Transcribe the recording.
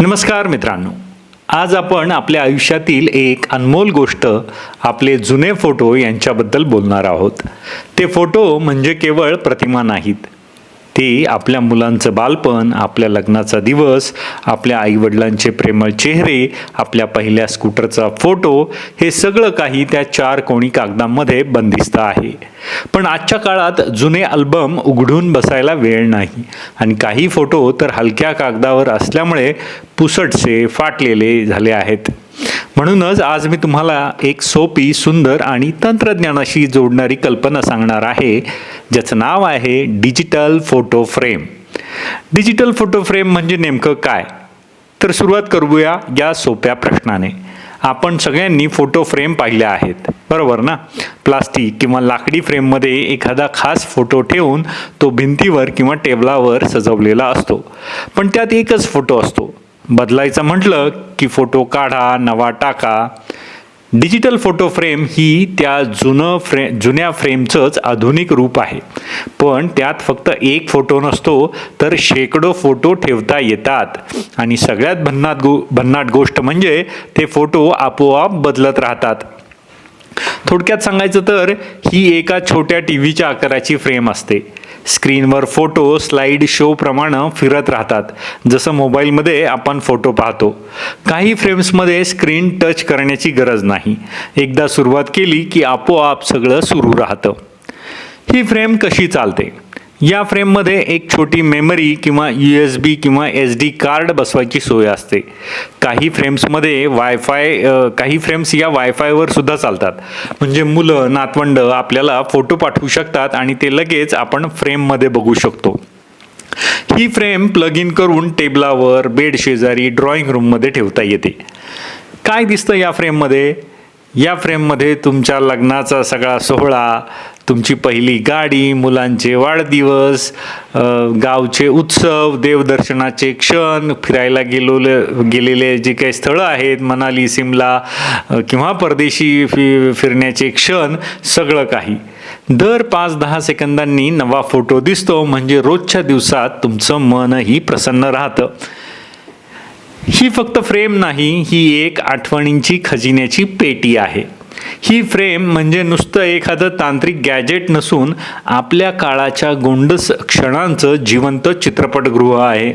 नमस्कार मित्रांनो, आज आपण आपल्या आयुष्यातील एक अनमोल गोष्ट आपले जुने फोटो यांच्याबद्दल बोलणार आहोत. ते फोटो म्हणजे केवळ प्रतिमा नाहीत. ते आपल्या मुलांचं बालपण, आपल्या लग्नाचा दिवस, आपल्या आईवडिलांचे प्रेमळ चेहरे, आपल्या पहिल्या स्कूटरचा फोटो, हे सगळं काही त्या 4 कोणी कागदांमध्ये बंदिस्त आहे. पण आजच्या काळात जुने अल्बम उघडून बसायला वेळ नाही आणि काही फोटो तर हलक्या कागदावर असल्यामुळे पुसटसे, फाटलेले झाले आहेत. म्हणूनच आज मी तुम्हाला एक सोपी, सुंदर आणि तंत्रज्ञानाशी जोडणारी कल्पना सांगणार आहे, ज्याचं नाव आहे digital photo frame. Digital photo frame म्हणजे नेमकं काय? तर सुरुवात करूया या सोप्या प्रश्नाने. आपण सगळ्यांनी फोटो फ्रेम पाहिल्या आहेत, बरोबर ना? प्लास्टिक किंवा लाकडी फ्रेममध्ये एखादा खास फोटो ठेवून तो भिंतीवर किंवा टेबलावर सजवलेला असतो. पण त्यात एकच फोटो असतो. बदलायचं म्हटलं की फोटो काढा, नवा टाका. डिजिटल फोटो फ्रेम ही त्या जुन्या फ्रेमचंच आधुनिक रूप आहे. पण त्यात फक्त एक फोटो नसतो, तर शेकडो फोटो ठेवता येतात. आणि सगळ्यात भन्नाट गोष्ट म्हणजे ते फोटो आपोआप बदलत राहतात. थोडक्यात सांगायचं तर ही एका छोट्या टीव्हीच्या आकाराची फ्रेम असते. स्क्रीनवर फोटो स्लाइड शो प्रमाणे फिरत राहतात, जसं मोबाईलमध्ये आपण फोटो पाहतो. काही फ्रेम्समध्ये स्क्रीन टच करण्याची गरज नाही. एकदा सुरुवात केली की आपोआप सगळं सुरू राहतं. ही फ्रेम कशी चालते? या फ्रेममध्ये एक छोटी मेमरी किंवा USB किंवा SD कार्ड बसवायची सोय असते. काही फ्रेम्समध्ये काही फ्रेम्स या वायफायवर सुद्धा चालतात. म्हणजे मुलं, नातवंड आपल्याला फोटो पाठवू शकतात आणि ते लगेच आपण फ्रेममध्ये बघू शकतो. ही फ्रेम प्लग इन करून टेबलावर, बेड शेजारी, ड्रॉइंग रूममध्ये ठेवता येते. काय दिसतं या फ्रेममध्ये? या फ्रेममध्ये तुमच्या लग्नाचा सगळा सोहळा, तुमची पहिली गाडी, मुलांचे वाढदिवस, गावचे उत्सव, देवदर्शनाचे क्षण, फिरायला गेलेले जे काही स्थळं आहेत, मनाली, सिमला किंवा परदेशी फिरण्याचे क्षण, सगळं काही. दर 5-10 सेकंदांनी नवा फोटो दिसतो. म्हणजे रोजच्या दिवसात तुमचं मनही प्रसन्न राहतं. ही फक्त फ्रेम नाही, ही एक आठवणींची खजिन्याची पेटी आहे. ही फ्रेम म्हणजे नुसतं एखादं तांत्रिक गॅजेट नसून आपल्या काळाच्या गोंडस क्षणांचं जिवंत चित्रपटगृह आहे.